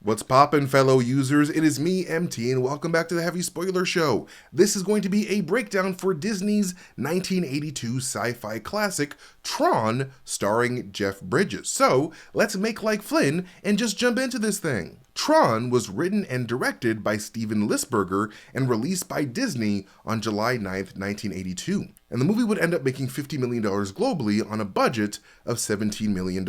What's poppin', fellow users? It is me, MT, and welcome back to the Heavy Spoiler Show. This is going to be a breakdown for Disney's 1982 sci-fi classic, Tron, starring Jeff Bridges. So, let's make like Flynn and just jump into this thing. Tron was written and directed by Steven Lisberger and released by Disney on July 9th, 1982. And the movie would end up making $50 million globally on a budget of $17 million.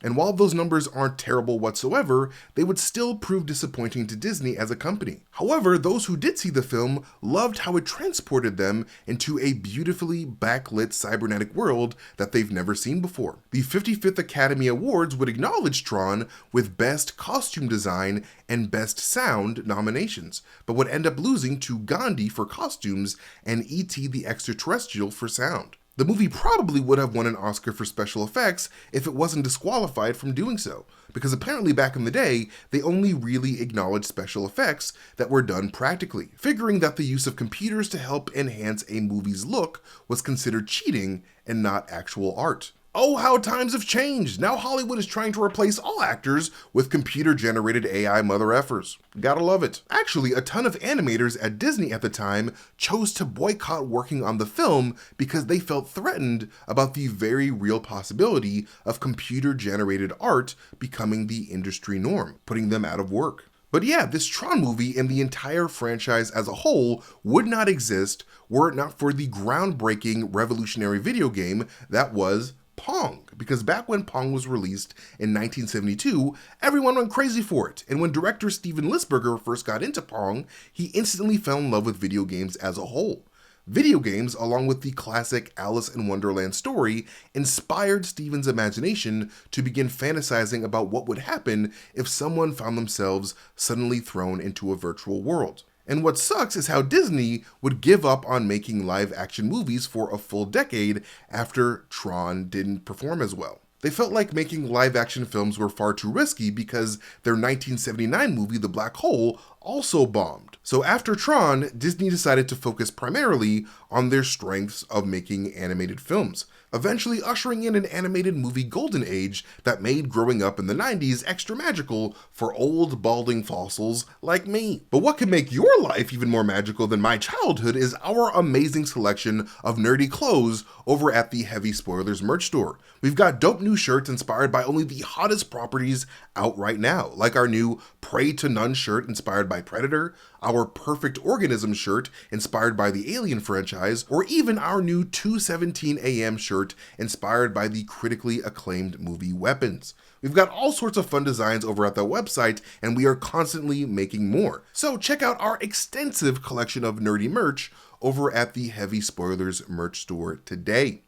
And while those numbers aren't terrible whatsoever, they would still prove disappointing to Disney as a company. However, those who did see the film loved how it transported them into a beautifully backlit cybernetic world that they've never seen before. The 55th Academy Awards would acknowledge Tron with Best Costume Design and Best Sound nominations, but would end up losing to Gandhi for costumes and E.T. the Extraterrestrial for sound. The movie probably would have won an Oscar for special effects if it wasn't disqualified from doing so, because apparently back in the day, they only really acknowledged special effects that were done practically, figuring that the use of computers to help enhance a movie's look was considered cheating and not actual art. Oh, how times have changed! Now Hollywood is trying to replace all actors with computer-generated AI mother effers. Gotta love it. Actually, a ton of animators at Disney at the time chose to boycott working on the film because they felt threatened about the very real possibility of computer-generated art becoming the industry norm, putting them out of work. But yeah, this Tron movie and the entire franchise as a whole would not exist were it not for the groundbreaking revolutionary video game that was Pong, because back when Pong was released in 1972, everyone went crazy for it, and when director Steven Lisberger first got into Pong, he instantly fell in love with video games as a whole. Video games, along with the classic Alice in Wonderland story, inspired Steven's imagination to begin fantasizing about what would happen if someone found themselves suddenly thrown into a virtual world. And what sucks is how Disney would give up on making live-action movies for a full decade after Tron didn't perform as well. They felt like making live-action films were far too risky because their 1979 movie, The Black Hole, also bombed. So after Tron, Disney decided to focus primarily on their strengths of making animated films, eventually ushering in an animated movie golden age that made growing up in the 90s extra magical for old balding fossils like me. But what can make your life even more magical than my childhood is our amazing selection of nerdy clothes over at the Heavy Spoilers merch store. We've got dope new shirts inspired by only the hottest properties out right now, like our new Prey to None shirt inspired by Predator, our Perfect Organism shirt inspired by the Alien franchise, or even our new 2:17 a.m. shirt inspired by the critically acclaimed movie Weapons. We've got all sorts of fun designs over at the website, and we are constantly making more. So check out our extensive collection of nerdy merch over at the Heavy Spoilers merch store today.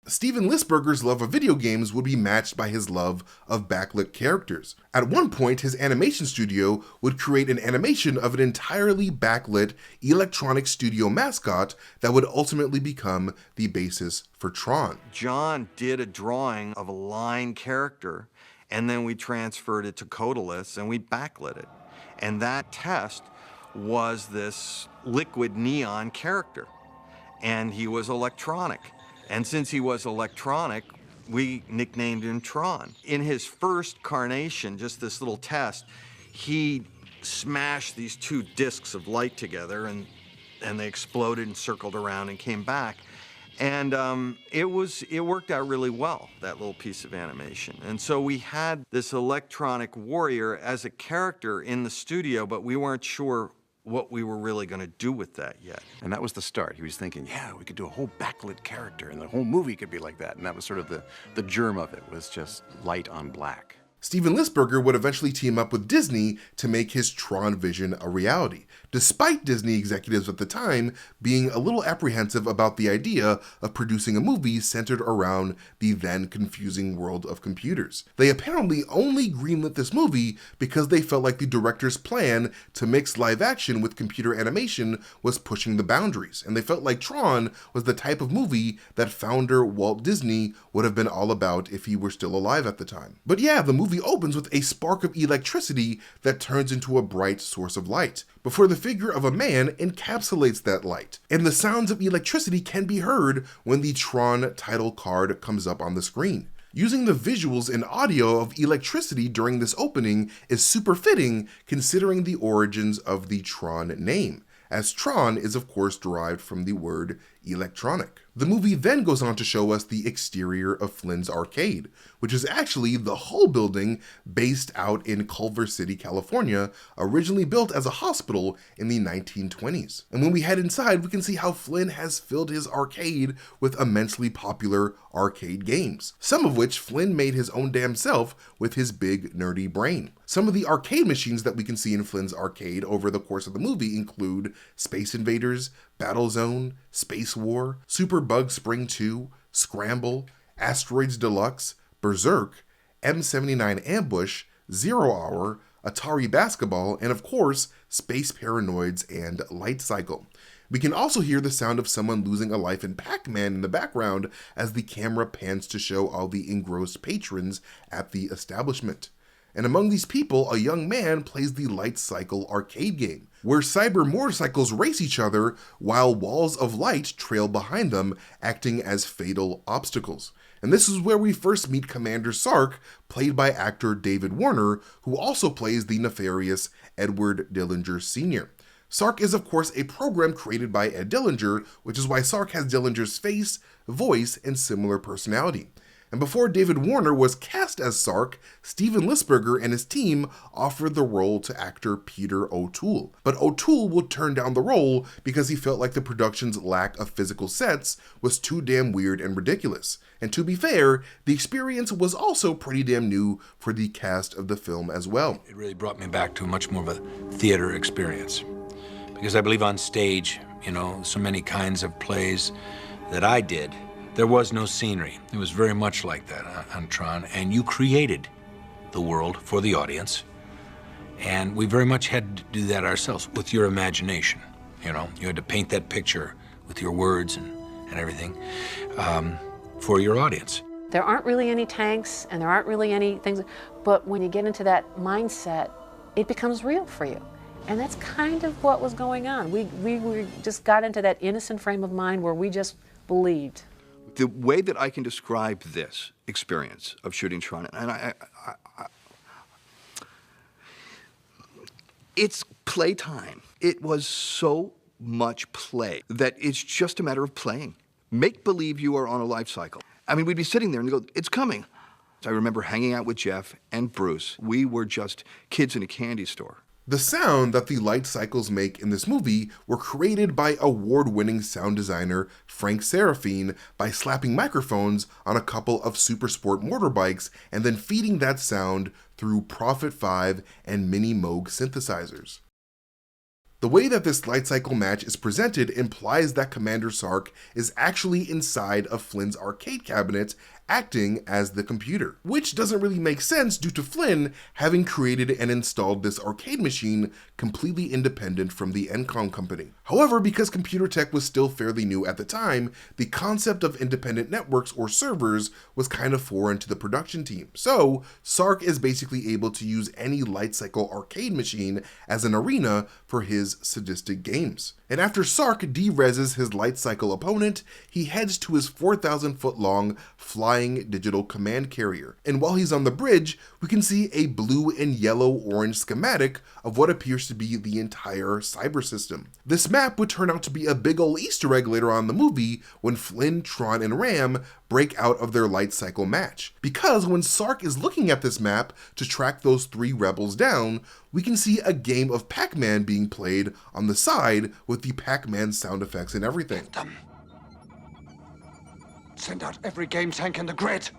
Steven Lisberger's love of video games would be matched by his love of backlit characters. At one point, his animation studio would create an animation of an entirely backlit electronic studio mascot that would ultimately become the basis for Tron. John did a drawing of a line character, and then we transferred it to Codalith and we backlit it. And that test was this liquid neon character, and he was electronic. And since he was electronic, we nicknamed him Tron. In his first carnation, just this little test, he smashed these two discs of light together, and they exploded and circled around and came back. And it worked out really well, that little piece of animation. And so we had this electronic warrior as a character in the studio, but we weren't sure what we were really going to do with that yet. And that was the start. He was thinking, yeah, we could do a whole backlit character and the whole movie could be like that. And that was sort of the germ of it, was just light on black. Steven Lisberger would eventually team up with Disney to make his Tron vision a reality, despite Disney executives at the time being a little apprehensive about the idea of producing a movie centered around the then confusing world of computers. They apparently only greenlit this movie because they felt like the director's plan to mix live action with computer animation was pushing the boundaries, and they felt like Tron was the type of movie that founder Walt Disney would have been all about if he were still alive at the time. But yeah, the movie opens with a spark of electricity that turns into a bright source of light, before the figure of a man encapsulates that light. And the sounds of electricity can be heard when the Tron title card comes up on the screen. Using the visuals and audio of electricity during this opening is super fitting considering the origins of the Tron name, as Tron is of course derived from the word electronic. The movie then goes on to show us the exterior of Flynn's arcade, which is actually the whole building based out in Culver City, California, originally built as a hospital in the 1920s. And when we head inside, we can see how Flynn has filled his arcade with immensely popular arcade games, some of which Flynn made his own damn self with his big nerdy brain. Some of the arcade machines that we can see in Flynn's arcade over the course of the movie include Space Invaders, Battlezone, Space War, Super Bug Spring 2, Scramble, Asteroids Deluxe, Berserk, M79 Ambush, Zero Hour, Atari Basketball, and of course, Space Paranoids and Light Cycle. We can also hear the sound of someone losing a life in Pac-Man in the background as the camera pans to show all the engrossed patrons at the establishment. And among these people, a young man plays the Light Cycle arcade game, where cyber motorcycles race each other while walls of light trail behind them, acting as fatal obstacles. And this is where we first meet Commander Sark, played by actor David Warner, who also plays the nefarious Edward Dillinger Sr. Sark is of course a program created by Ed Dillinger, which is why Sark has Dillinger's face, voice, and similar personality. And before David Warner was cast as Sark, Steven Lisberger and his team offered the role to actor Peter O'Toole. But O'Toole would turn down the role because he felt like the production's lack of physical sets was too damn weird and ridiculous. And to be fair, the experience was also pretty damn new for the cast of the film as well. It really brought me back to much more of a theater experience. Because I believe on stage, so many kinds of plays that I did, there was no scenery. It was very much like that on Tron, and you created the world for the audience, and we very much had to do that ourselves with your imagination. You had to paint that picture with your words and everything for your audience. There aren't really any tanks, and there aren't really any things, but when you get into that mindset, it becomes real for you. And that's kind of what was going on. We just got into that innocent frame of mind where we just believed. The way that I can describe this experience of shooting Tron, and it's playtime. It was so much play that it's just a matter of playing. Make believe you are on a life cycle. I mean, we'd be sitting there and go, it's coming. I remember hanging out with Jeff and Bruce. We were just kids in a candy store. The sound that the light cycles make in this movie were created by award-winning sound designer Frank Serafine by slapping microphones on a couple of Supersport motorbikes and then feeding that sound through Prophet 5 and Mini Moog synthesizers. The way that this light cycle match is presented implies that Commander Sark is actually inside of Flynn's arcade cabinet, acting as the computer, which doesn't really make sense due to Flynn having created and installed this arcade machine completely independent from the Encom company. However, because computer tech was still fairly new at the time, the concept of independent networks or servers was kind of foreign to the production team. So, Sark is basically able to use any light cycle arcade machine as an arena for his sadistic games. And after Sark de-reses his light cycle opponent, he heads to his 4,000 foot long flying digital command carrier. And while he's on the bridge, we can see a blue and yellow-orange schematic of what appears to be the entire cyber system. This map would turn out to be a big ol' Easter egg later on in the movie when Flynn, Tron, and Ram break out of their light cycle match. Because when Sark is looking at this map to track those three rebels down, we can see a game of Pac-Man being played on the side with the Pac-Man sound effects and everything. Send out every game tank in the grid.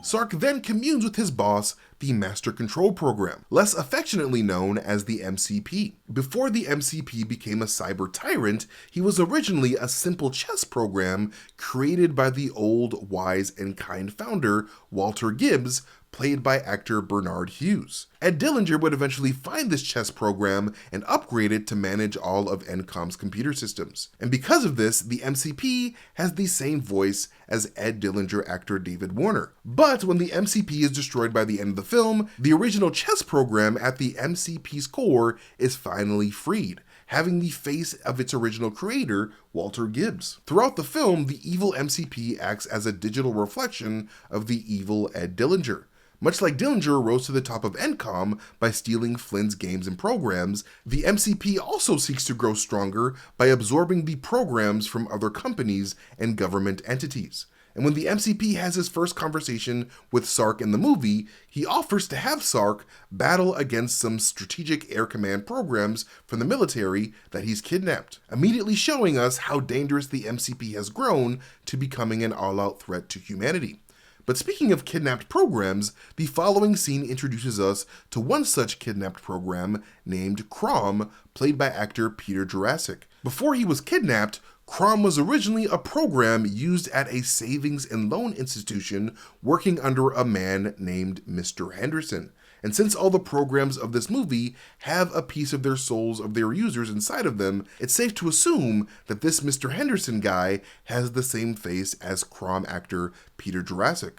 Sark then communes with his boss, the Master Control Program, less affectionately known as the MCP. Before the MCP became a cyber tyrant, he was originally a simple chess program created by the old, wise, and kind founder, Walter Gibbs, played by actor Bernard Hughes. Ed Dillinger would eventually find this chess program and upgrade it to manage all of Encom's computer systems. And because of this, the MCP has the same voice as Ed Dillinger actor David Warner. But when the MCP is destroyed by the end of the film, the original chess program at the MCP's core is finally freed, having the face of its original creator, Walter Gibbs. Throughout the film, the evil MCP acts as a digital reflection of the evil Ed Dillinger. Much like Dillinger rose to the top of Encom by stealing Flynn's games and programs, the MCP also seeks to grow stronger by absorbing the programs from other companies and government entities. And when the MCP has his first conversation with Sark in the movie, he offers to have Sark battle against some strategic air command programs from the military that he's kidnapped, immediately showing us how dangerous the MCP has grown to becoming an all-out threat to humanity. But speaking of kidnapped programs, the following scene introduces us to one such kidnapped program named Crom, played by actor Peter Jurasik. Before he was kidnapped, Crom was originally a program used at a savings and loan institution working under a man named Mr. Henderson. And since all the programs of this movie have a piece of their souls of their users inside of them, it's safe to assume that this Mr. Henderson guy has the same face as Crom actor Peter Jurasik.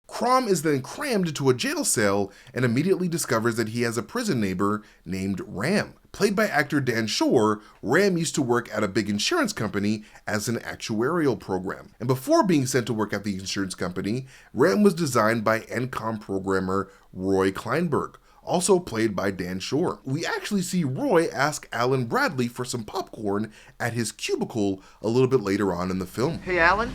Crom is then crammed into a jail cell and immediately discovers that he has a prison neighbor named Ram. Played by actor Dan Shore, Ram used to work at a big insurance company as an actuarial program. And before being sent to work at the insurance company, Ram was designed by Encom programmer Roy Kleinberg, also played by Dan Shore. We actually see Roy ask Alan Bradley for some popcorn at his cubicle a little bit later on in the film. Hey, Alan,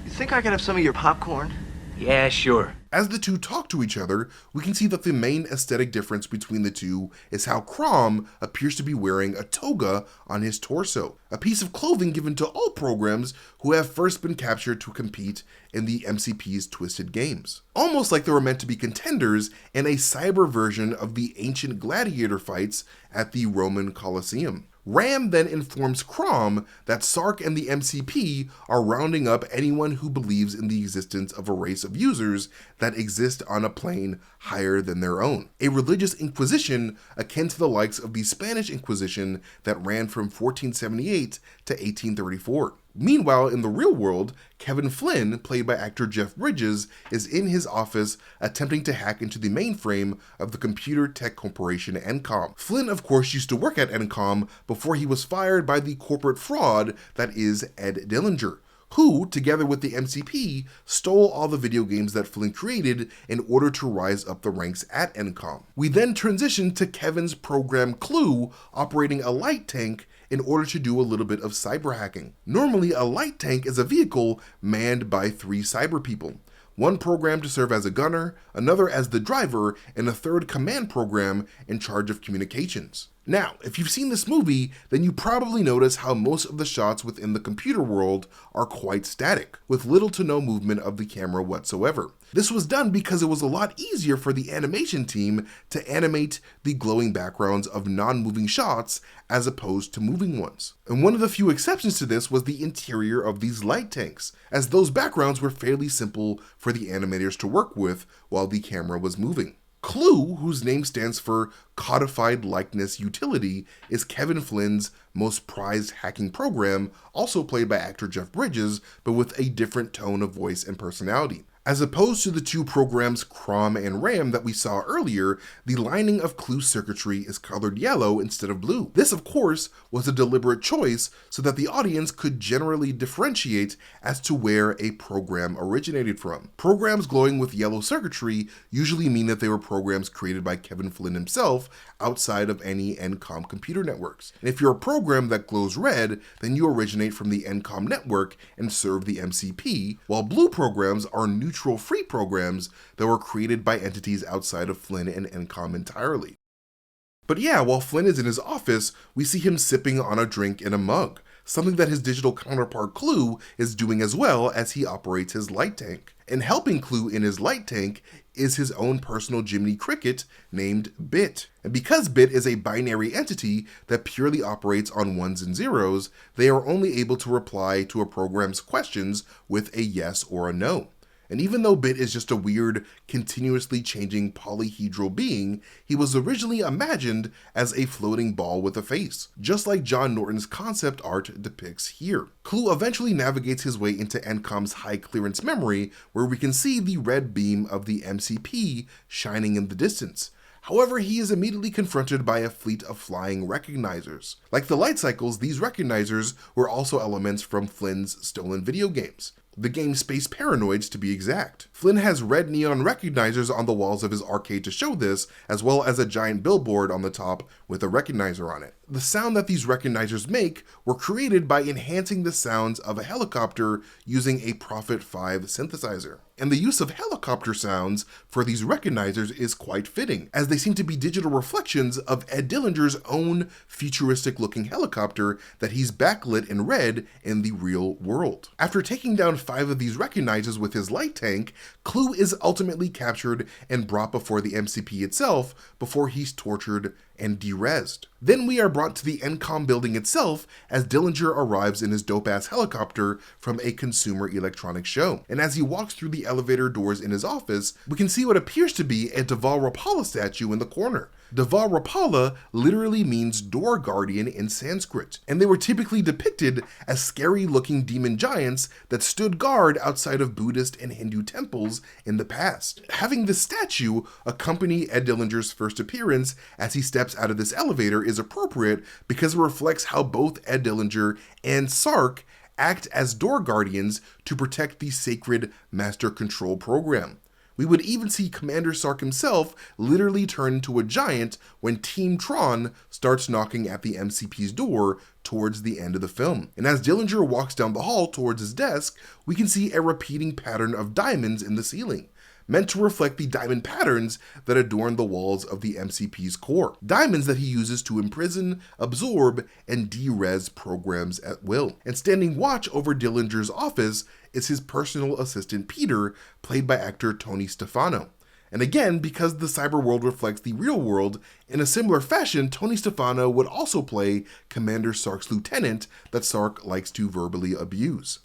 you think I could have some of your popcorn? Yeah, sure. As the two talk to each other, we can see that the main aesthetic difference between the two is how Crom appears to be wearing a toga on his torso, a piece of clothing given to all programs who have first been captured to compete in the MCP's Twisted Games. Almost like they were meant to be contenders in a cyber version of the ancient gladiator fights at the Roman Colosseum. Ram then informs Crom that Sark and the MCP are rounding up anyone who believes in the existence of a race of users that exist on a plane higher than their own, a religious inquisition akin to the likes of the Spanish Inquisition that ran from 1478 to 1834. Meanwhile, in the real world, Kevin Flynn, played by actor Jeff Bridges, is in his office attempting to hack into the mainframe of the computer tech corporation Encom. Flynn, of course, used to work at Encom before he was fired by the corporate fraud that is Ed Dillinger, who, together with the MCP, stole all the video games that Flynn created in order to rise up the ranks at Encom. We then transition to Kevin's program Clue operating a light tank in order to do a little bit of cyber hacking. Normally, a light tank is a vehicle manned by 3 cyber people. One program to serve as a gunner, another as the driver, and a third command program in charge of communications. Now, if you've seen this movie, then you probably notice how most of the shots within the computer world are quite static, with little to no movement of the camera whatsoever. This was done because it was a lot easier for the animation team to animate the glowing backgrounds of non-moving shots as opposed to moving ones. And one of the few exceptions to this was the interior of these light tanks, as those backgrounds were fairly simple for the animators to work with while the camera was moving. Clue, whose name stands for Codified Likeness Utility, is Kevin Flynn's most prized hacking program, also played by actor Jeff Bridges, but with a different tone of voice and personality. As opposed to the 2 programs Crom and Ram that we saw earlier, the lining of Clue's circuitry is colored yellow instead of blue. This, of course, was a deliberate choice so that the audience could generally differentiate as to where a program originated from. Programs glowing with yellow circuitry usually mean that they were programs created by Kevin Flynn himself outside of any Encom computer networks. And if you're a program that glows red, then you originate from the Encom network and serve the MCP, while blue programs are neutral-free programs that were created by entities outside of Flynn and Encom entirely. But yeah, while Flynn is in his office, we see him sipping on a drink in a mug, something that his digital counterpart Clue is doing as well as he operates his light tank. And helping Clue in his light tank is his own personal Jiminy Cricket named Bit. And because Bit is a binary entity that purely operates on ones and zeros, they are only able to reply to a program's questions with a yes or a no. And even though Bit is just a weird, continuously changing polyhedral being, he was originally imagined as a floating ball with a face, just like John Norton's concept art depicts here. Clue eventually navigates his way into Encom's high clearance memory, where we can see the red beam of the MCP shining in the distance. However, he is immediately confronted by a fleet of flying recognizers. Like the light cycles, these recognizers were also elements from Flynn's stolen video games. The game Space Paranoids, to be exact. Flynn has red neon recognizers on the walls of his arcade to show this, as well as a giant billboard on the top with a recognizer on it. The sound that these recognizers make were created by enhancing the sounds of a helicopter using a Prophet 5 synthesizer. And the use of helicopter sounds for these recognizers is quite fitting, as they seem to be digital reflections of Ed Dillinger's own futuristic-looking helicopter that he's backlit in red in the real world. After taking down 5 of these recognizers with his light tank, Clue is ultimately captured and brought before the MCP itself before he's tortured and derezzed. Then we are brought to the Encom building itself as Dillinger arrives in his dope-ass helicopter from a consumer electronics show. And as he walks through the elevator doors in his office, we can see what appears to be a Deval Rapala statue in the corner. Deval Rapala literally means door guardian in Sanskrit, and they were typically depicted as scary-looking demon giants that stood guard outside of Buddhist and Hindu temples in the past. Having this statue accompany Ed Dillinger's first appearance as he steps out of this elevator is appropriate because it reflects how both Ed Dillinger and Sark act as door guardians to protect the sacred master control program. We would even see Commander Sark himself literally turn into a giant when Team Tron starts knocking at the MCP's door towards the end of the film. And as Dillinger walks down the hall towards his desk, we can see a repeating pattern of diamonds in the ceiling, meant to reflect the diamond patterns that adorn the walls of the MCP's core. Diamonds that he uses to imprison, absorb, and derez programs at will. And standing watch over Dillinger's office is his personal assistant Peter, played by actor Tony Stefano. And again, because the cyber world reflects the real world, in a similar fashion, Tony Stefano would also play Commander Sark's lieutenant that Sark likes to verbally abuse.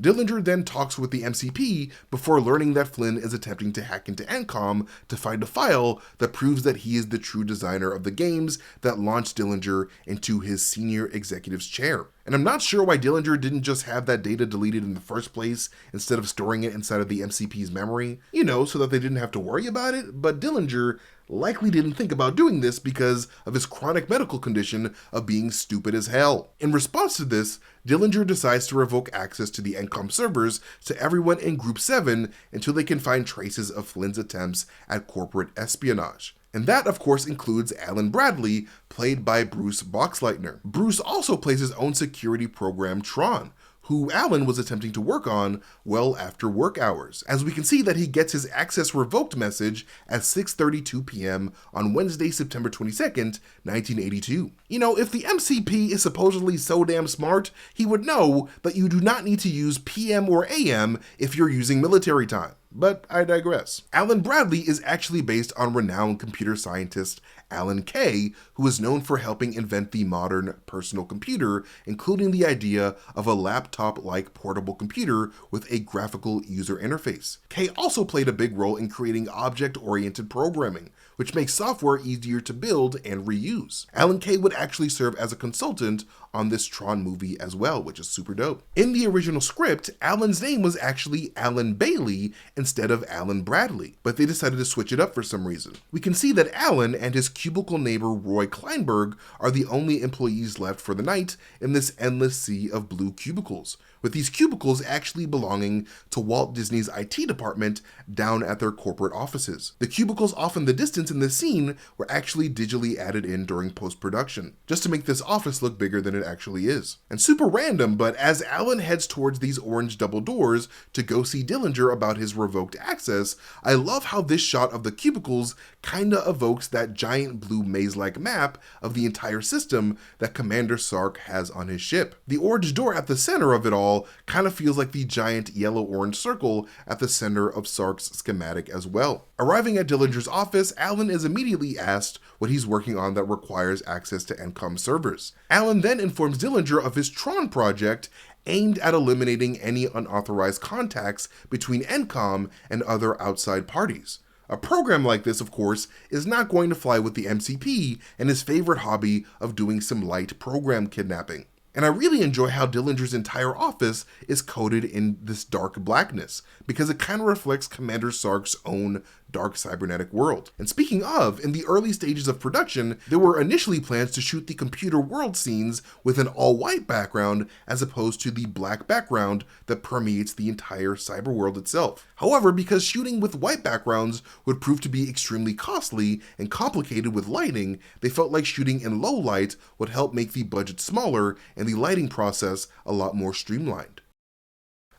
Dillinger then talks with the MCP before learning that Flynn is attempting to hack into Encom to find a file that proves that he is the true designer of the games that launched Dillinger into his senior executive's chair. And I'm not sure why Dillinger didn't just have that data deleted in the first place instead of storing it inside of the MCP's memory, so that they didn't have to worry about it, but Dillinger likely didn't think about doing this because of his chronic medical condition of being stupid as hell. In response to this, Dillinger decides to revoke access to the Encom servers to everyone in Group 7 until they can find traces of Flynn's attempts at corporate espionage. And that, of course, includes Alan Bradley, played by Bruce Boxleitner. Bruce also plays his own security program, Tron, who Alan was attempting to work on well after work hours, as we can see that he gets his access revoked message at 6:32 p.m. on Wednesday, September 22nd, 1982. If the MCP is supposedly so damn smart, he would know that you do not need to use PM or AM if you're using military time. But I digress. Alan Bradley is actually based on renowned computer scientist Alan Kay, who is known for helping invent the modern personal computer, including the idea of a laptop-like portable computer with a graphical user interface. Kay also played a big role in creating object-oriented programming, which makes software easier to build and reuse. Alan Kay would actually serve as a consultant on this Tron movie as well, which is super dope. In the original script, Alan's name was actually Alan Bailey instead of Alan Bradley, but they decided to switch it up for some reason. We can see that Alan and his cubicle neighbor Roy Kleinberg are the only employees left for the night in this endless sea of blue cubicles, with these cubicles actually belonging to Walt Disney's IT department down at their corporate offices. The cubicles off in the distance in this scene were actually digitally added in during post-production, just to make this office look bigger than it actually is. And super random, but as Alan heads towards these orange double doors to go see Dillinger about his revoked access, I love how this shot of the cubicles kinda evokes that giant blue maze-like map of the entire system that Commander Sark has on his ship. The orange door at the center of it all kind of feels like the giant yellow-orange circle at the center of Sark's schematic as well. Arriving at Dillinger's office, Alan is immediately asked what he's working on that requires access to Encom servers. Alan then informs Dillinger of his Tron project aimed at eliminating any unauthorized contacts between Encom and other outside parties. A program like this, of course, is not going to fly with the MCP and his favorite hobby of doing some light program kidnapping. And I really enjoy how Dillinger's entire office is coated in this dark blackness, because it kind of reflects Commander Sark's own dark cybernetic world. And speaking of, in the early stages of production, there were initially plans to shoot the computer world scenes with an all-white background as opposed to the black background that permeates the entire cyber world itself. However, because shooting with white backgrounds would prove to be extremely costly and complicated with lighting, they felt like shooting in low light would help make the budget smaller and the lighting process a lot more streamlined.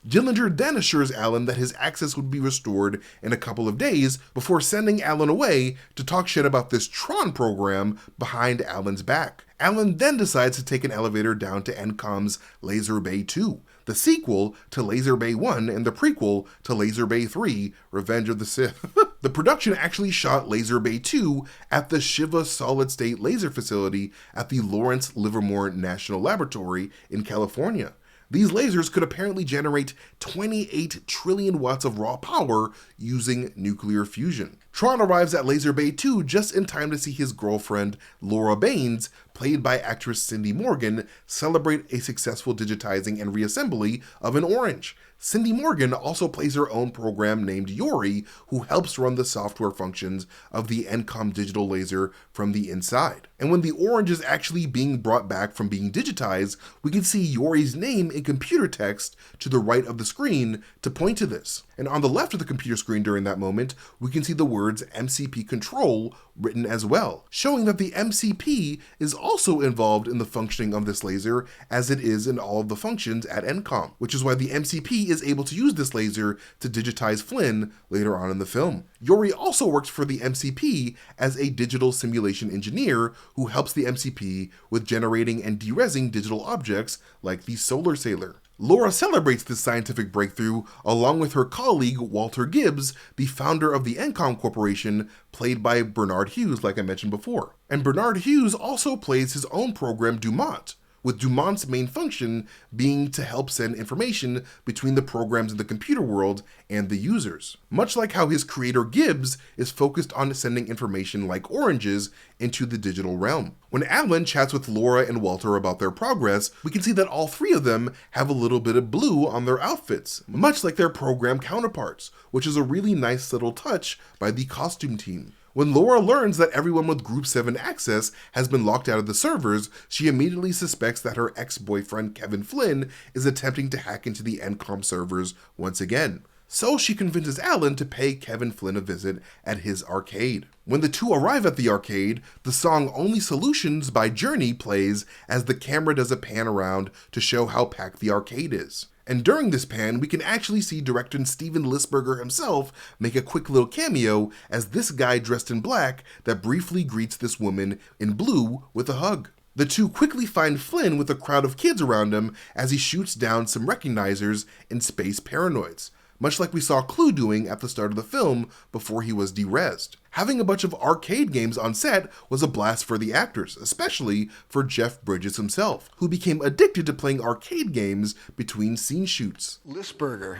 Dillinger then assures Alan that his access would be restored in a couple of days before sending Alan away to talk shit about this Tron program behind Alan's back. Alan then decides to take an elevator down to Encom's Laser Bay 2, the sequel to Laser Bay 1 and the prequel to Laser Bay 3, Revenge of the Sith. The production actually shot Laser Bay 2 at the Shiva Solid State Laser Facility at the Lawrence Livermore National Laboratory in California. These lasers could apparently generate 28 trillion watts of raw power using nuclear fusion. Tron arrives at Laser Bay 2 just in time to see his girlfriend, Laura Baines, played by actress Cindy Morgan, celebrate a successful digitizing and reassembly of an orange. Cindy Morgan also plays her own program named Yori, who helps run the software functions of the Encom digital laser from the inside. And when the orange is actually being brought back from being digitized, we can see Yori's name in computer text to the right of the screen to point to this. And on the left of the computer screen during that moment, we can see the words MCP control written as well, showing that the MCP is also involved in the functioning of this laser as it is in all of the functions at Encom, which is why the MCP is able to use this laser to digitize Flynn later on in the film. Yori also works for the MCP as a digital simulation engineer who helps the MCP with generating and derezzing digital objects like the Solar Sailor. Laura celebrates this scientific breakthrough along with her colleague Walter Gibbs, the founder of the Encom Corporation, played by Bernard Hughes like I mentioned before. And Bernard Hughes also plays his own program Dumont, with Dumont's main function being to help send information between the programs in the computer world and the users. Much like how his creator Gibbs is focused on sending information like oranges into the digital realm. When Alan chats with Laura and Walter about their progress, we can see that all three of them have a little bit of blue on their outfits, much like their program counterparts, which is a really nice little touch by the costume team. When Laura learns that everyone with Group 7 access has been locked out of the servers, she immediately suspects that her ex-boyfriend Kevin Flynn is attempting to hack into the Encom servers once again. So she convinces Alan to pay Kevin Flynn a visit at his arcade. When the two arrive at the arcade, the song Only Solutions by Journey plays as the camera does a pan around to show how packed the arcade is. And during this pan, we can actually see director Steven Lisberger himself make a quick little cameo as this guy dressed in black that briefly greets this woman in blue with a hug. The two quickly find Flynn with a crowd of kids around him as he shoots down some recognizers and space paranoids, much like we saw Clue doing at the start of the film before he was derezzed. Having a bunch of arcade games on set was a blast for the actors, especially for Jeff Bridges himself, who became addicted to playing arcade games between scene shoots. Lisberger,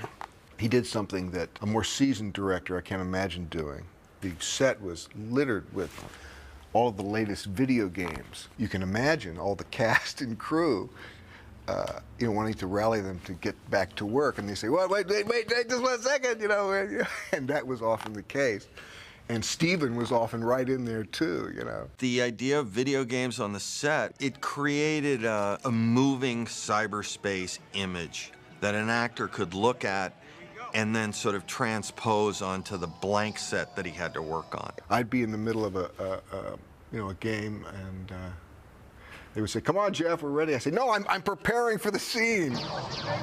he did something that a more seasoned director I can't imagine doing. The set was littered with all of the latest video games. You can imagine all the cast and crew wanting to rally them to get back to work, and they say, well, wait, just 1 second, and that was often the case. And Steven was often right in there too, The idea of video games on the set, it created a moving cyberspace image that an actor could look at and then sort of transpose onto the blank set that he had to work on. I'd be in the middle of a game, and they would say, come on, Jeff, we're ready. I say, no, I'm preparing for the scene.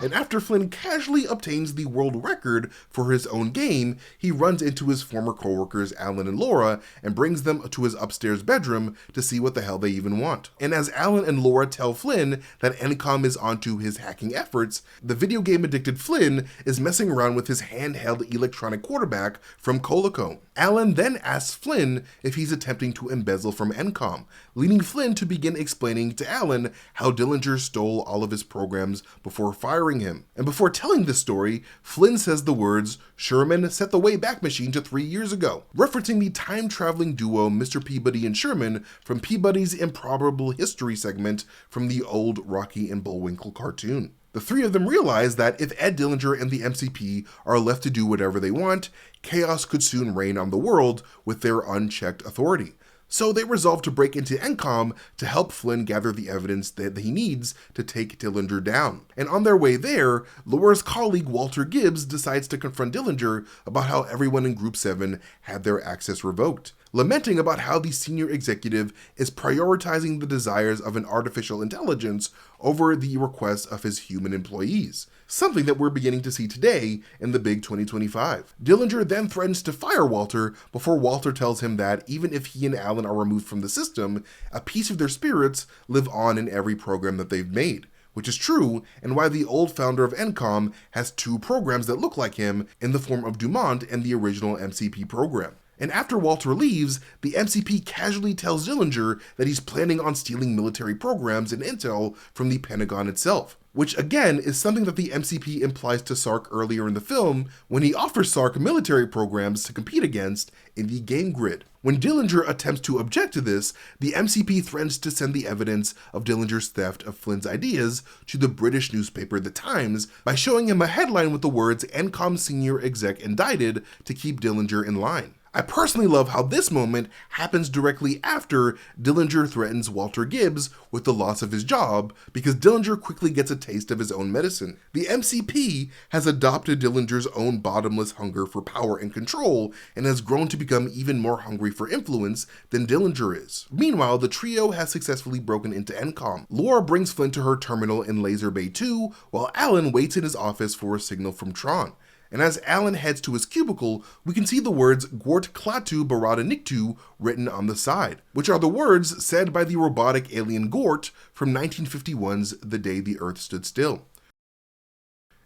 And after Flynn casually obtains the world record for his own game, he runs into his former coworkers Alan and Laura and brings them to his upstairs bedroom to see what the hell they even want. And as Alan and Laura tell Flynn that Encom is onto his hacking efforts, the video game addicted Flynn is messing around with his handheld electronic quarterback from Coleco. Alan then asks Flynn if he's attempting to embezzle from Encom, leading Flynn to begin explaining to Alan how Dillinger stole all of his programs before firing him. And before telling this story, Flynn says the words, Sherman set the Wayback Machine to 3 years ago, referencing the time-traveling duo Mr. Peabody and Sherman from Peabody's Improbable History segment from the old Rocky and Bullwinkle cartoon. The three of them realize that if Ed Dillinger and the MCP are left to do whatever they want, chaos could soon reign on the world with their unchecked authority. So they resolve to break into Encom to help Flynn gather the evidence that he needs to take Dillinger down. And on their way there, Laura's colleague Walter Gibbs decides to confront Dillinger about how everyone in Group 7 had their access revoked, lamenting about how the senior executive is prioritizing the desires of an artificial intelligence over the requests of his human employees, something that we're beginning to see today in the big 2025. Dillinger then threatens to fire Walter before Walter tells him that even if he and Alan are removed from the system, a piece of their spirits live on in every program that they've made, which is true, and why the old founder of Encom has two programs that look like him in the form of Dumont and the original MCP program. And after Walter leaves, the MCP casually tells Dillinger that he's planning on stealing military programs and intel from the Pentagon itself, which again is something that the MCP implies to Sark earlier in the film when he offers Sark military programs to compete against in the game grid. When Dillinger attempts to object to this, the MCP threatens to send the evidence of Dillinger's theft of Flynn's ideas to the British newspaper The Times by showing him a headline with the words "Encom senior exec indicted" to keep Dillinger in line. I personally love how this moment happens directly after Dillinger threatens Walter Gibbs with the loss of his job, because Dillinger quickly gets a taste of his own medicine. The MCP has adopted Dillinger's own bottomless hunger for power and control, and has grown to become even more hungry for influence than Dillinger is. Meanwhile, the trio has successfully broken into Encom. Laura brings Flynn to her terminal in Laser Bay 2, while Alan waits in his office for a signal from Tron. And as Alan heads to his cubicle, we can see the words Gwort Klaatu Barada Niktu written on the side, which are the words said by the robotic alien Gwort from 1951's The Day the Earth Stood Still.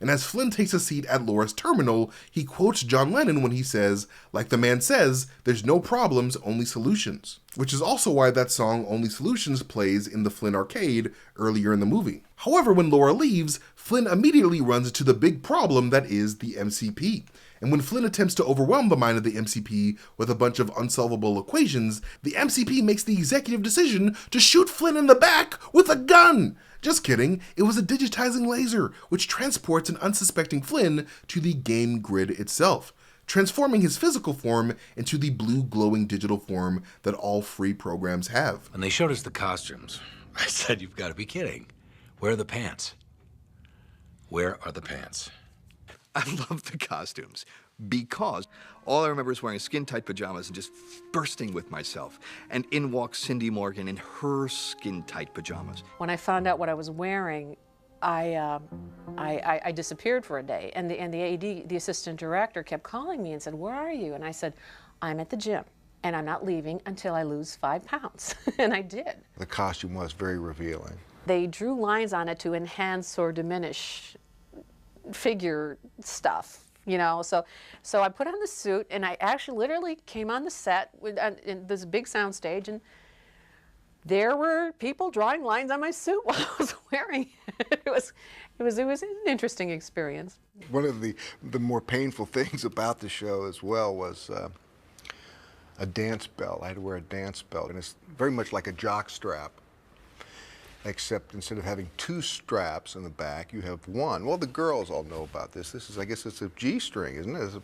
And as Flynn takes a seat at Laura's terminal, he quotes John Lennon when he says, "Like the man says, there's no problems, only solutions." Which is also why that song Only Solutions plays in the Flynn arcade earlier in the movie. However, when Laura leaves, Flynn immediately runs into the big problem that is the MCP. And when Flynn attempts to overwhelm the mind of the MCP with a bunch of unsolvable equations, the MCP makes the executive decision to shoot Flynn in the back with a gun! Just kidding, it was a digitizing laser, which transports an unsuspecting Flynn to the game grid itself, transforming his physical form into the blue glowing digital form that all free programs have. When they showed us the costumes, I said, "You've got to be kidding. Where are the pants? Where are the pants?" I love the costumes because all I remember is wearing skin-tight pajamas and just bursting with myself. And in walks Cindy Morgan in her skin-tight pajamas. When I found out what I was wearing, I disappeared for a day. And the AD, the assistant director, kept calling me and said, "Where are you?" And I said, "I'm at the gym, and I'm not leaving until I lose 5 pounds." And I did. The costume was very revealing. They drew lines on it to enhance or diminish figure stuff, you know. So I put on the suit, and I actually literally came on the set in this big sound stage, and there were people drawing lines on my suit while I was wearing it. It was an interesting experience. One of the more painful things about the show as well was a dance belt. I had to wear a dance belt, and it's very much like a jock strap, except instead of having 2 straps in the back, you have 1. Well, the girls all know about this. This is, I guess it's a G-string, isn't it?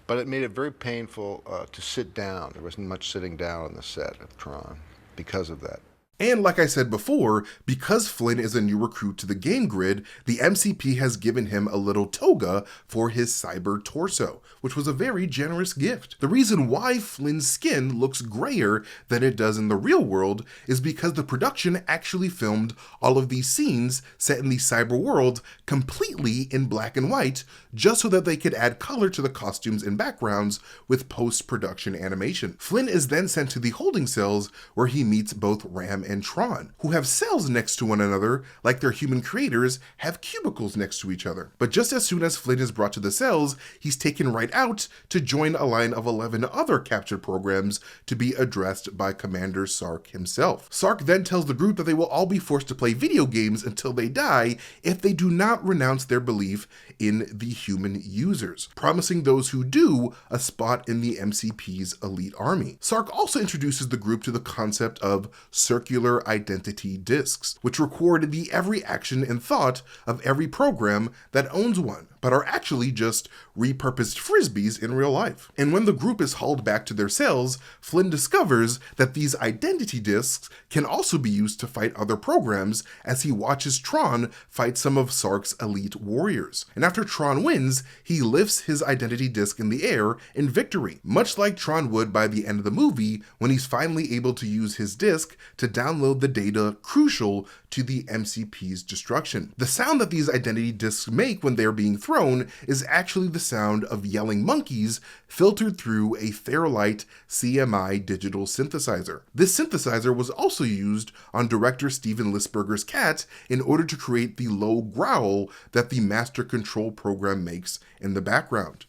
But it made it very painful to sit down. There wasn't much sitting down on the set of Tron because of that. And like I said before, because Flynn is a new recruit to the game grid, the MCP has given him a little toga for his cyber torso, which was a very generous gift. The reason why Flynn's skin looks grayer than it does in the real world is because the production actually filmed all of these scenes set in the cyber world completely in black and white, just so that they could add color to the costumes and backgrounds with post-production animation. Flynn is then sent to the holding cells where he meets both Ram and Tron, who have cells next to one another like their human creators have cubicles next to each other. But just as soon as Flynn is brought to the cells, he's taken right out to join a line of 11 other captured programs to be addressed by Commander Sark himself. Sark then tells the group that they will all be forced to play video games until they die if they do not renounce their belief in the human users, promising those who do a spot in the MCP's elite army. Sark also introduces the group to the concept of circular singular identity discs, which record the every action and thought of every program that owns one, but are actually just repurposed frisbees in real life. And when the group is hauled back to their cells, Flynn discovers that these identity discs can also be used to fight other programs as he watches Tron fight some of Sark's elite warriors. And after Tron wins, he lifts his identity disc in the air in victory, much like Tron would by the end of the movie when he's finally able to use his disc to download the data crucial to the MCP's destruction. The sound that these identity discs make when they're being thrown is actually the sound of yelling monkeys filtered through a Fairlight CMI digital synthesizer. This synthesizer was also used on director Steven Lisberger's Cat in order to create the low growl that the master control program makes in the background.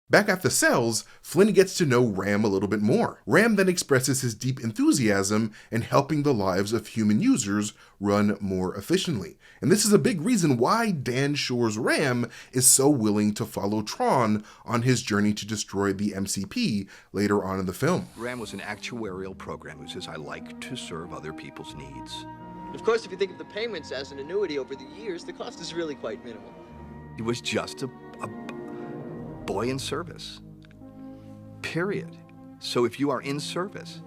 Back at the cells, Flynn gets to know Ram a little bit more. Ram then expresses his deep enthusiasm in helping the lives of human users run more efficiently. And this is a big reason why Dan Shore's Ram is so willing to follow Tron on his journey to destroy the MCP later on in the film. Ram was an actuarial program who says, I like to serve other people's needs. Of course, if you think of the payments as an annuity over the years, the cost is really quite minimal. He was just a boy in service, period. So if you are in service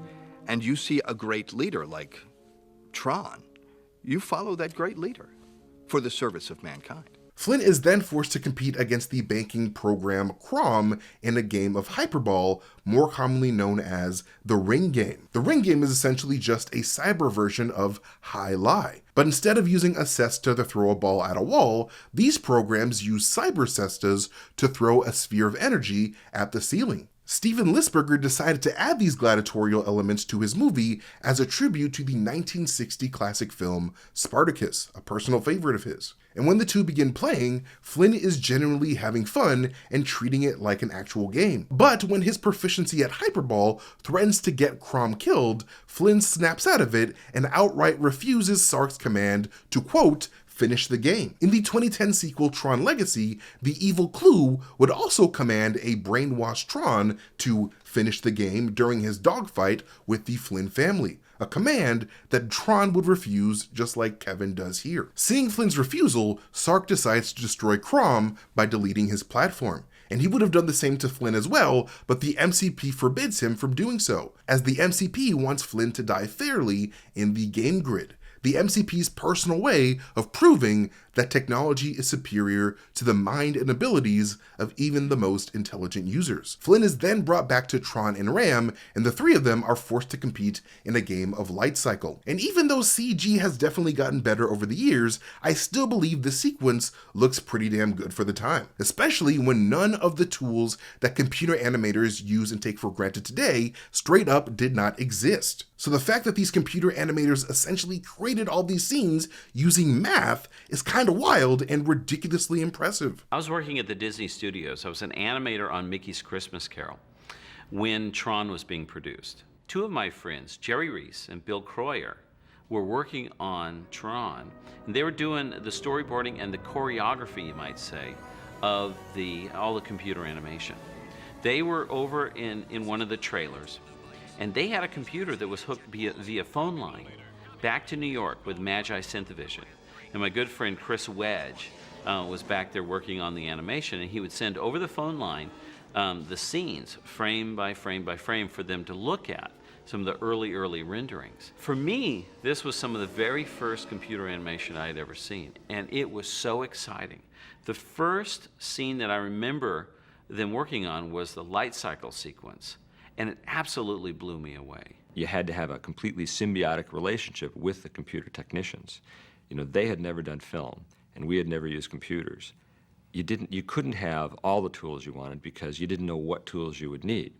and you see a great leader like Tron, you follow that great leader for the service of mankind. Flynn is then forced to compete against the banking program Crom in a game of hyperball, more commonly known as the Ring Game. The Ring Game is essentially just a cyber version of High Lie. But instead of using a cesta to throw a ball at a wall, these programs use cyber cestas to throw a sphere of energy at the ceiling. Steven Lisberger decided to add these gladiatorial elements to his movie as a tribute to the 1960 classic film Spartacus, a personal favorite of his. And when the two begin playing, Flynn is genuinely having fun and treating it like an actual game. But when his proficiency at hyperball threatens to get Crom killed, Flynn snaps out of it and outright refuses Sark's command to, quote, finish the game. In the 2010 sequel Tron Legacy, the evil Clue would also command a brainwashed Tron to finish the game during his dogfight with the Flynn family, a command that Tron would refuse just like Kevin does here. Seeing Flynn's refusal, Sark decides to destroy Crom by deleting his platform. And he would have done the same to Flynn as well, but the MCP forbids him from doing so, as the MCP wants Flynn to die fairly in the game grid. The MCP's personal way of proving that technology is superior to the mind and abilities of even the most intelligent users. Flynn is then brought back to Tron and Ram, and the three of them are forced to compete in a game of Light Cycle. And even though CG has definitely gotten better over the years, I still believe the sequence looks pretty damn good for the time, especially when none of the tools that computer animators use and take for granted today straight up did not exist. So the fact that these computer animators essentially created all these scenes using math is kind of wild and ridiculously impressive. I was working at the Disney Studios. I was an animator on Mickey's Christmas Carol when Tron was being produced. Two of my friends, Jerry Reese and Bill Croyer, were working on Tron, and they were doing the storyboarding and the choreography, you might say, of all the computer animation. They were over in one of the trailers, and they had a computer that was hooked via phone line back to New York with Magi Synthavision. And my good friend Chris Wedge was back there working on the animation, and he would send over the phone line the scenes frame by frame by frame for them to look at, some of the early renderings. For me, this was some of the very first computer animation I had ever seen, and it was so exciting. The first scene that I remember them working on was the light cycle sequence, and it absolutely blew me away. You had to have a completely symbiotic relationship with the computer technicians. You know, they had never done film, and we had never used computers. You couldn't have all the tools you wanted because you didn't know what tools you would need.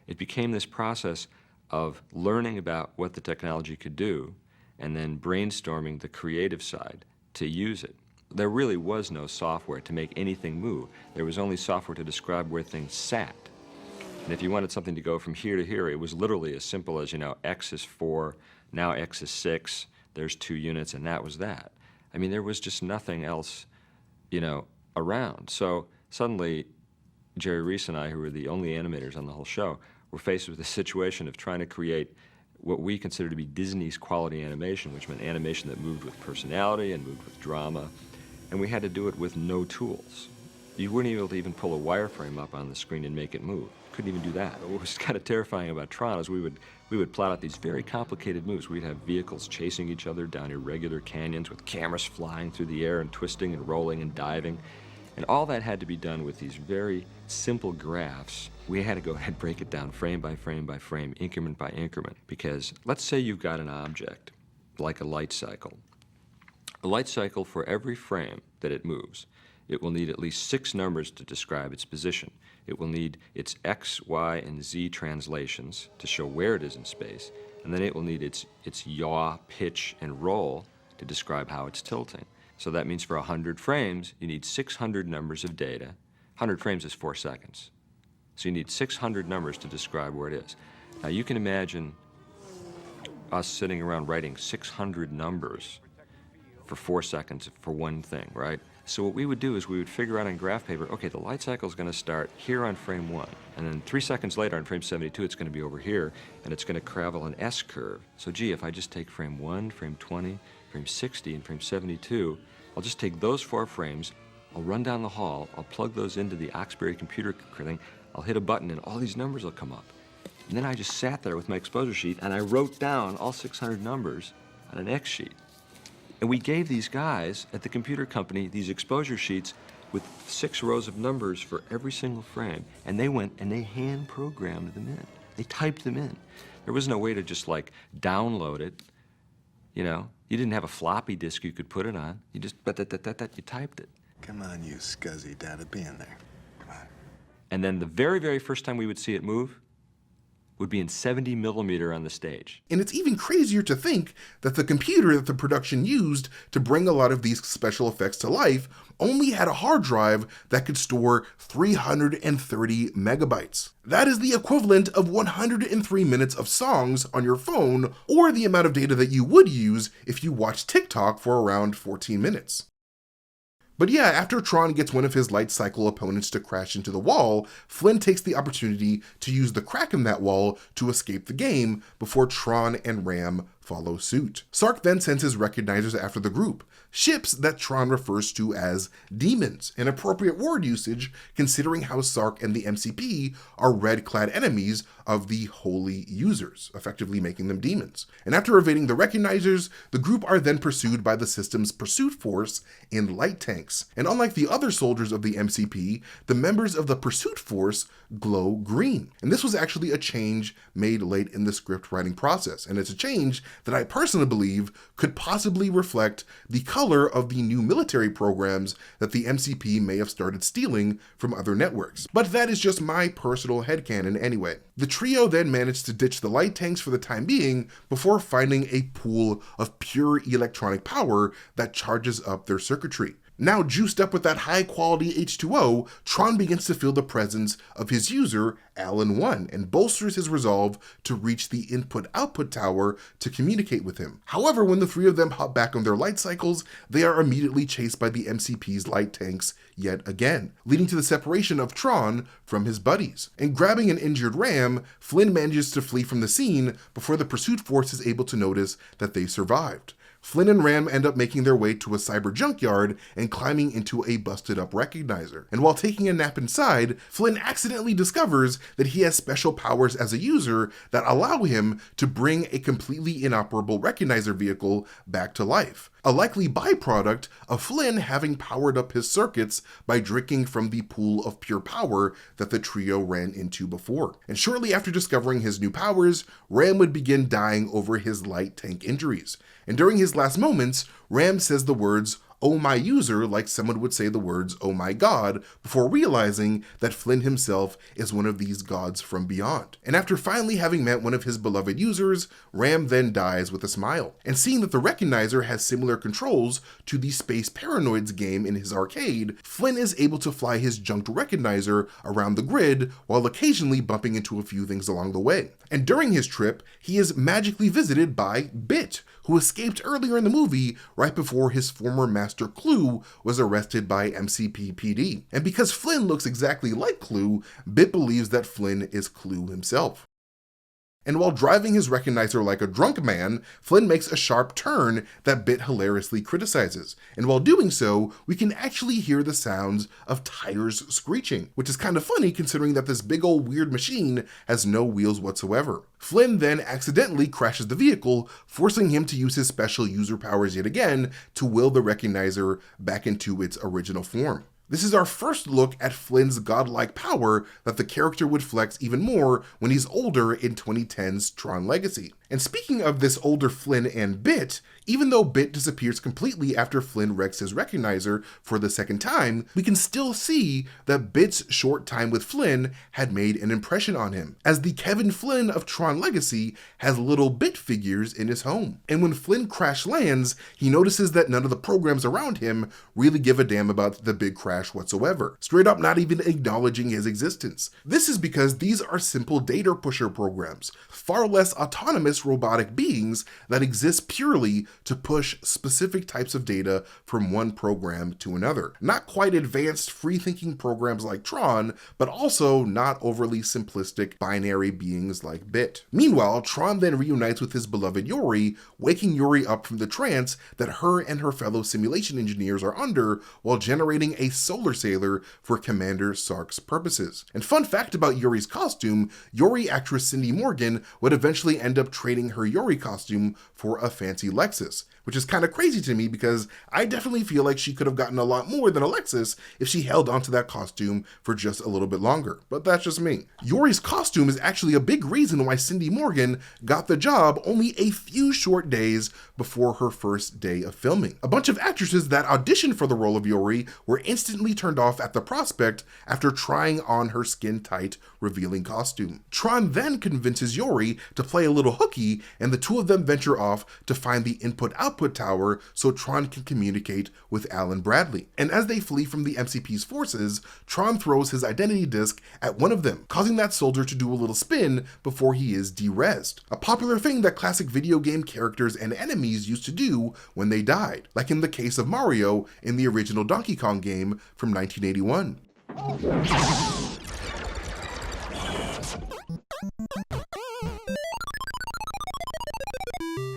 It became this process of learning about what the technology could do and then brainstorming the creative side to use it. There really was no software to make anything move. There was only software to describe where things sat. And if you wanted something to go from here to here, it was literally as simple as, you know, X is 4, now X is 6, there's 2 units, and that was that. I mean, there was just nothing else, you know, around. So suddenly, Jerry Reese and I, who were the only animators on the whole show, were faced with the situation of trying to create what we consider to be Disney's quality animation, which meant animation that moved with personality and moved with drama, and we had to do it with no tools. You weren't able to even pull a wireframe up on the screen and make it move. Couldn't even do that. What was kind of terrifying about Tron is we would plot out these very complicated moves. We'd have vehicles chasing each other down irregular canyons with cameras flying through the air and twisting and rolling and diving. And all that had to be done with these very simple graphs. We had to go ahead and break it down frame by frame by frame, increment by increment. Because let's say you've got an object, like a light cycle. A light cycle, for every frame that it moves, it will need at least 6 numbers to describe its position. It will need its X, Y, and Z translations to show where it is in space. And then it will need its yaw, pitch, and roll to describe how it's tilting. So that means for 100 frames, you need 600 numbers of data. 100 frames is 4 seconds. So you need 600 numbers to describe where it is. Now you can imagine us sitting around writing 600 numbers for 4 seconds for one thing, right? So what we would do is we would figure out on graph paper, okay, the light cycle is going to start here on frame 1, and then 3 seconds later on frame 72, it's going to be over here, and it's going to travel an S curve. So gee, if I just take frame 1, frame 20, frame 60, and frame 72, I'll just take those 4 frames, I'll run down the hall, I'll plug those into the Oxbury computer thing, I'll hit a button, and all these numbers will come up. And then I just sat there with my exposure sheet, and I wrote down all 600 numbers on an X sheet. And we gave these guys at the computer company these exposure sheets with 6 rows of numbers for every single frame. And they went and they hand programmed them in. They typed them in. There was no way to just like download it. You know, you didn't have a floppy disk you could put it on. You just, you typed it. Come on, you scuzzy data, be in there. Come on. And then the very, very first time we would see it move would be in 70 millimeter on the stage. And it's even crazier to think that the computer that the production used to bring a lot of these special effects to life only had a hard drive that could store 330 megabytes. That is the equivalent of 103 minutes of songs on your phone, or the amount of data that you would use if you watched TikTok for around 14 minutes. But yeah, after Tron gets one of his light cycle opponents to crash into the wall, Flynn takes the opportunity to use the crack in that wall to escape the game before Tron and Ram follow suit. Sark then sends his recognizers after the group, ships that Tron refers to as demons, an appropriate word usage considering how Sark and the MCP are red-clad enemies of the holy users, effectively making them demons. And after evading the recognizers, the group are then pursued by the system's pursuit force in light tanks. And unlike the other soldiers of the MCP, the members of the pursuit force glow green. And this was actually a change made late in the script writing process, and it's a change that I personally believe could possibly reflect the color of the new military programs that the MCP may have started stealing from other networks. But that is just my personal headcanon anyway. The trio then managed to ditch the light tanks for the time being before finding a pool of pure electronic power that charges up their circuitry. Now juiced up with that high-quality H2O, Tron begins to feel the presence of his user, Alan 1, and bolsters his resolve to reach the input-output tower to communicate with him. However, when the 3 of them hop back on their light cycles, they are immediately chased by the MCP's light tanks yet again, leading to the separation of Tron from his buddies. And grabbing an injured Ram, Flynn manages to flee from the scene before the pursuit force is able to notice that they survived. Flynn and Ram end up making their way to a cyber junkyard and climbing into a busted-up recognizer. And while taking a nap inside, Flynn accidentally discovers that he has special powers as a user that allow him to bring a completely inoperable recognizer vehicle back to life. A likely byproduct of Flynn having powered up his circuits by drinking from the pool of pure power that the trio ran into before. And shortly after discovering his new powers, Ram would begin dying over his light tank injuries. And during his last moments, Ram says the words, "Oh my user," like someone would say the words, "Oh my God," before realizing that Flynn himself is one of these gods from beyond. And after finally having met one of his beloved users, Ram then dies with a smile. And seeing that the Recognizer has similar controls to the Space Paranoids game in his arcade, Flynn is able to fly his junked Recognizer around the grid while occasionally bumping into a few things along the way. And during his trip, he is magically visited by Bit, who escaped earlier in the movie right before his former master Clue was arrested by MCP PD. And because Flynn looks exactly like Clue, Bit believes that Flynn is Clue himself. And while driving his recognizer like a drunk man, Flynn makes a sharp turn that Bit hilariously criticizes. And while doing so, we can actually hear the sounds of tires screeching, which is kind of funny considering that this big old weird machine has no wheels whatsoever. Flynn then accidentally crashes the vehicle, forcing him to use his special user powers yet again to will the recognizer back into its original form. This is our first look at Flynn's godlike power that the character would flex even more when he's older in 2010's Tron Legacy. And speaking of this older Flynn and Bit, even though Bit disappears completely after Flynn wrecks his recognizer for the second time, we can still see that Bit's short time with Flynn had made an impression on him, as the Kevin Flynn of Tron Legacy has little Bit figures in his home. And when Flynn crash lands, he notices that none of the programs around him really give a damn about the big crash whatsoever, straight up not even acknowledging his existence. This is because these are simple data pusher programs, far less autonomous robotic beings that exist purely to push specific types of data from one program to another. Not quite advanced free-thinking programs like Tron, but also not overly simplistic binary beings like Bit. Meanwhile, Tron then reunites with his beloved Yori, waking Yori up from the trance that her and her fellow simulation engineers are under while generating a solar sailor for Commander Sark's purposes. And fun fact about Yori's costume, Yori actress Cindy Morgan would eventually end up trading her Yori costume for a fancy Lexus, which is kind of crazy to me because I definitely feel like she could have gotten a lot more than a Lexus if she held onto that costume for just a little bit longer, but that's just me. Yori's costume is actually a big reason why Cindy Morgan got the job only a few short days before her first day of filming. A bunch of actresses that auditioned for the role of Yori were instantly turned off at the prospect after trying on her skin-tight, revealing costume. Tron then convinces Yori to play a little hooky, and the two of them venture off to find the input-output tower so Tron can communicate with Alan Bradley. And as they flee from the MCP's forces, Tron throws his identity disk at one of them, causing that soldier to do a little spin before he is de-rezzed. A popular thing that classic video game characters and enemies used to do when they died, like in the case of Mario in the original Donkey Kong game from 1981.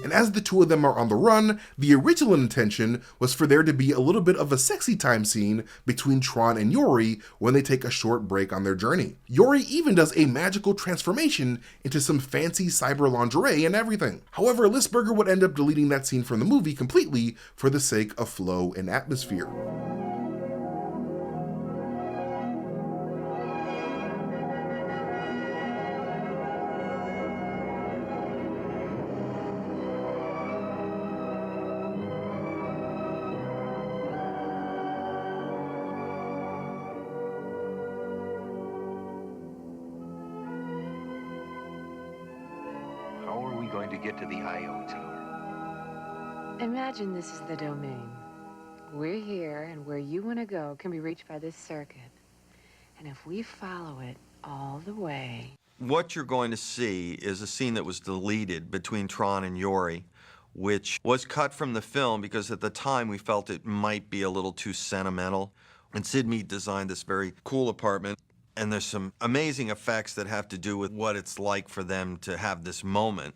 And as the two of them are on the run, the original intention was for there to be a little bit of a sexy time scene between Tron and Yori when they take a short break on their journey. Yori even does a magical transformation into some fancy cyber lingerie and everything. However, Lisberger would end up deleting that scene from the movie completely for the sake of flow and atmosphere. Going to get to the I.O. tower. Imagine this is the domain. We're here, and where you want to go can be reached by this circuit. And if we follow it all the way... What you're going to see is a scene that was deleted between Tron and Yori, which was cut from the film because at the time we felt it might be a little too sentimental. And Sid Mead designed this very cool apartment. And there's some amazing effects that have to do with what it's like for them to have this moment.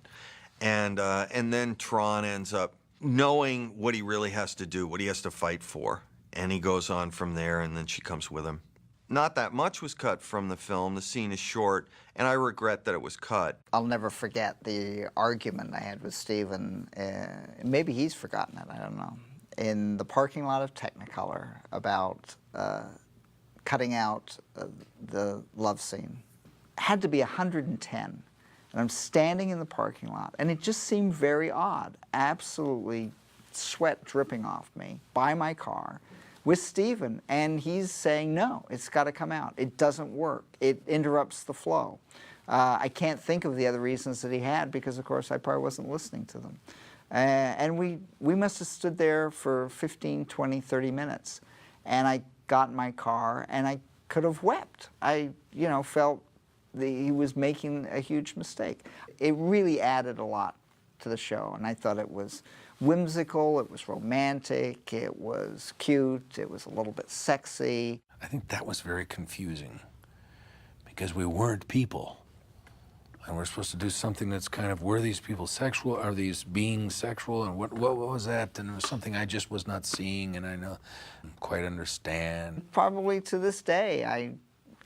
And then Tron ends up knowing what he really has to do, what he has to fight for. And he goes on from there, and then she comes with him. Not that much was cut from the film. The scene is short, and I regret that it was cut. I'll never forget the argument I had with Steven. Maybe he's forgotten it, I don't know. In the parking lot of Technicolor about cutting out the love scene. Had to be 110. And I'm standing in the parking lot, and it just seemed very odd. Absolutely sweat dripping off me by my car with Steven, and he's saying, no, it's got to come out. It doesn't work. It interrupts the flow. I can't think of the other reasons that he had because, of course, I probably wasn't listening to them. And we must have stood there for 15, 20, 30 minutes. And I got in my car, and I could have wept. I, felt that he was making a huge mistake. It really added a lot to the show, and I thought it was whimsical, it was romantic, it was cute, it was a little bit sexy. I think that was very confusing because we weren't people. And we're supposed to do something that's kind of, were these people sexual? Are these beings sexual? And what was that? And it was something I just was not seeing, and I don't quite understand. Probably to this day,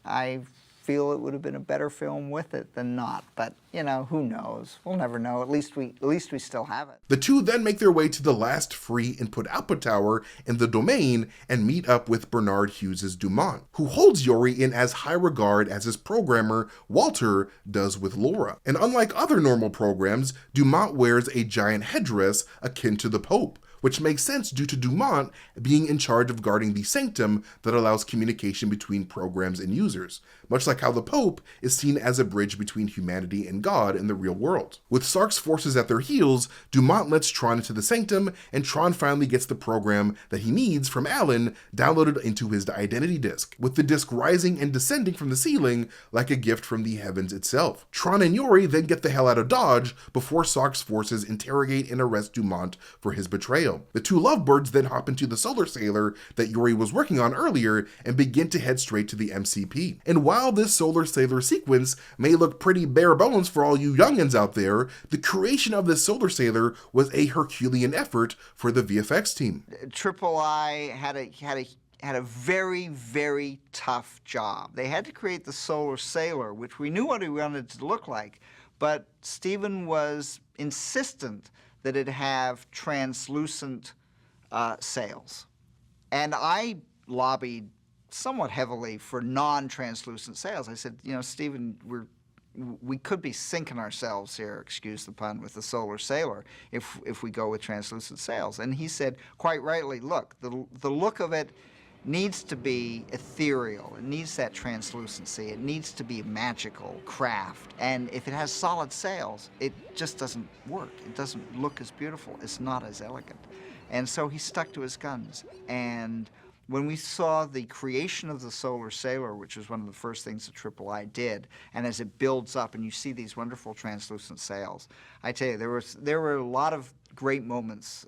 I feel it would have been a better film with it than not. But, you know, who knows? We'll never know. At least we still have it. The two then make their way to the last free input-output tower in the domain and meet up with Bernard Hughes' Dumont, who holds Yori in as high regard as his programmer, Walter, does with Laura. And unlike other normal programs, Dumont wears a giant headdress akin to the Pope, which makes sense due to Dumont being in charge of guarding the sanctum that allows communication between programs and users, much like how the Pope is seen as a bridge between humanity and God in the real world. With Sark's forces at their heels, Dumont lets Tron into the sanctum, and Tron finally gets the program that he needs from Alan downloaded into his identity disk, with the disk rising and descending from the ceiling like a gift from the heavens itself. Tron and Yori then get the hell out of Dodge before Sark's forces interrogate and arrest Dumont for his betrayal. The two lovebirds then hop into the solar sailor that Yori was working on earlier and begin to head straight to the MCP. And while this solar sailor sequence may look pretty bare bones for all you youngins out there, the creation of this solar sailor was a Herculean effort for the VFX team. Triple I had a very, very tough job. They had to create the solar sailor, which we knew what he wanted it to look like, but Steven was insistent that it have translucent sails. And I lobbied somewhat heavily for non-translucent sails. I said, you know, Steven, we could be sinking ourselves here, excuse the pun, with the solar sailor if we go with translucent sails. And he said, quite rightly, look, the look of it needs to be ethereal. It needs that translucency. It needs to be magical craft. And if it has solid sails, it just doesn't work. It doesn't look as beautiful. It's not as elegant. And so he stuck to his guns. And when we saw the creation of the solar sailor, which was one of the first things that Triple I did, and as it builds up and you see these wonderful translucent sails, I tell you, there were a lot of great moments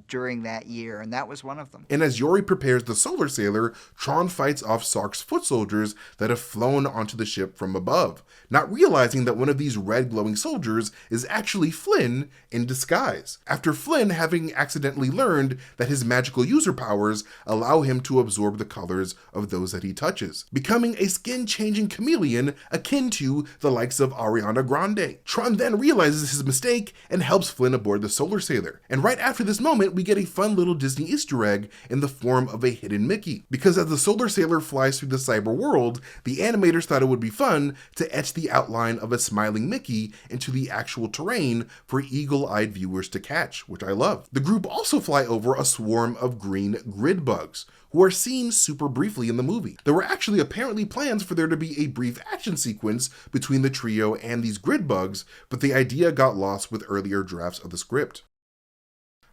during that year, and that was one of them. And as Yori prepares the solar sailor, Tron fights off Sark's foot soldiers that have flown onto the ship from above, not realizing that one of these red glowing soldiers is actually Flynn in disguise, after Flynn having accidentally learned that his magical user powers allow him to absorb the colors of those that he touches, becoming a skin-changing chameleon akin to the likes of Ariana Grande. Tron then realizes his mistake and helps Flynn aboard the solar sailor. And right after this moment, we get a fun little Disney Easter egg in the form of a hidden Mickey. Because as the solar sailor flies through the cyber world, the animators thought it would be fun to etch the outline of a smiling Mickey into the actual terrain for eagle-eyed viewers to catch, which I love. The group also fly over a swarm of green grid bugs, who are seen super briefly in the movie. There were actually apparently plans for there to be a brief action sequence between the trio and these grid bugs, but the idea got lost with earlier drafts of the script.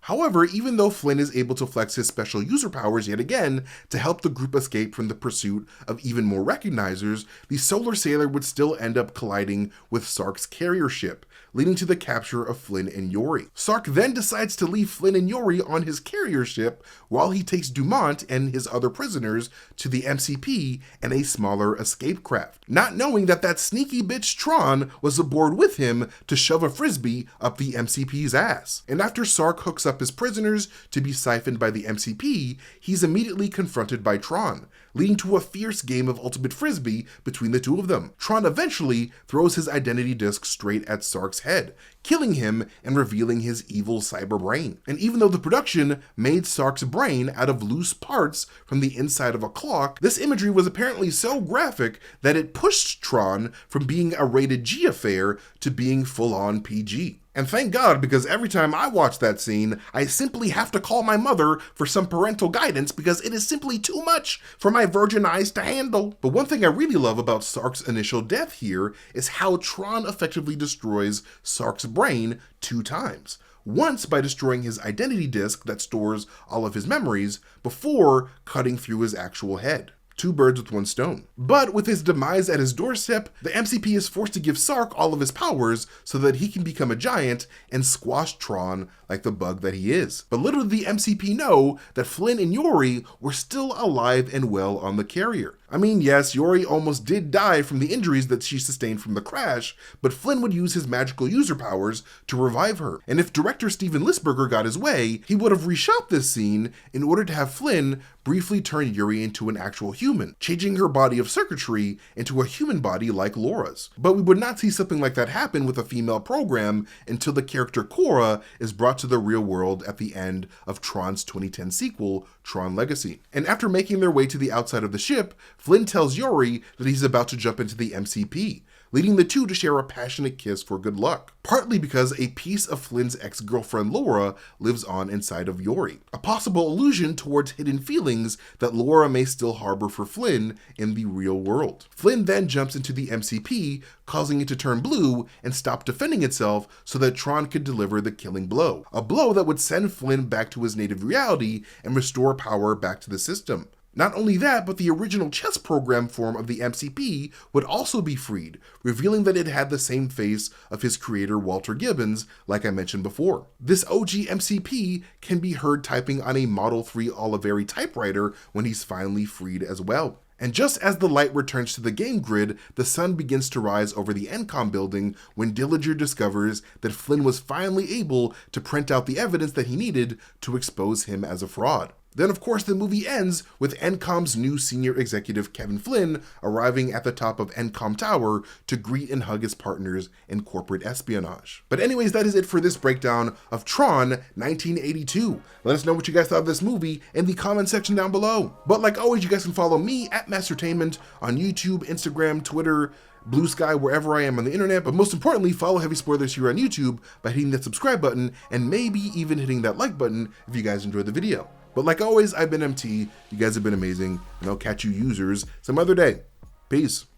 However, even though Flynn is able to flex his special user powers yet again to help the group escape from the pursuit of even more recognizers, the solar sailor would still end up colliding with Sark's carrier ship, leading to the capture of Flynn and Yori. Sark then decides to leave Flynn and Yori on his carrier ship while he takes Dumont and his other prisoners to the MCP and a smaller escape craft, not knowing that that sneaky bitch Tron was aboard with him to shove a frisbee up the MCP's ass. And after Sark hooks up his prisoners to be siphoned by the MCP, he's immediately confronted by Tron, leading to a fierce game of ultimate frisbee between the two of them. Tron eventually throws his identity disk straight at Sark's head, killing him and revealing his evil cyber brain. And even though the production made Sark's brain out of loose parts from the inside of a clock, this imagery was apparently so graphic that it pushed Tron from being a rated G affair to being full-on PG. And thank God, because every time I watch that scene, I simply have to call my mother for some parental guidance because it is simply too much for my virgin eyes to handle. But one thing I really love about Sark's initial death here is how Tron effectively destroys Sark's brain 2 times. Once by destroying his identity disk that stores all of his memories before cutting through his actual head. 2 birds with 1 stone. But with his demise at his doorstep, the MCP is forced to give Sark all of his powers so that he can become a giant and squash Tron like the bug that he is. But little did the MCP know that Flynn and Yori were still alive and well on the carrier, I mean, yes, Yori almost did die from the injuries that she sustained from the crash, but Flynn would use his magical user powers to revive her. And if director Steven Lisberger got his way, he would have reshot this scene in order to have Flynn briefly turn Yori into an actual human, changing her body of circuitry into a human body like Laura's. But we would not see something like that happen with a female program until the character Cora is brought to the real world at the end of Tron's 2010 sequel, Tron Legacy. And after making their way to the outside of the ship, Flynn tells Yori that he's about to jump into the MCP, leading the two to share a passionate kiss for good luck, partly because a piece of Flynn's ex-girlfriend Laura lives on inside of Yori, a possible allusion towards hidden feelings that Laura may still harbor for Flynn in the real world. Flynn then jumps into the MCP, causing it to turn blue and stop defending itself so that Tron could deliver the killing blow, a blow that would send Flynn back to his native reality and restore power back to the system. Not only that, but the original chess program form of the MCP would also be freed, revealing that it had the same face of his creator Walter Gibbons, like I mentioned before. This OG MCP can be heard typing on a Model 3 Oliveri typewriter when he's finally freed as well. And just as the light returns to the game grid, the sun begins to rise over the Encom building when Dillinger discovers that Flynn was finally able to print out the evidence that he needed to expose him as a fraud. Then, of course, the movie ends with Encom's new senior executive, Kevin Flynn, arriving at the top of Encom Tower to greet and hug his partners in corporate espionage. But anyways, that is it for this breakdown of Tron 1982. Let us know what you guys thought of this movie in the comment section down below. But like always, you guys can follow me at Mastertainment on YouTube, Instagram, Twitter, Blue Sky, wherever I am on the internet, but most importantly, follow Heavy Spoilers here on YouTube by hitting that subscribe button and maybe even hitting that like button if you guys enjoyed the video. But like always, I've been MT, you guys have been amazing, and I'll catch you users some other day. Peace.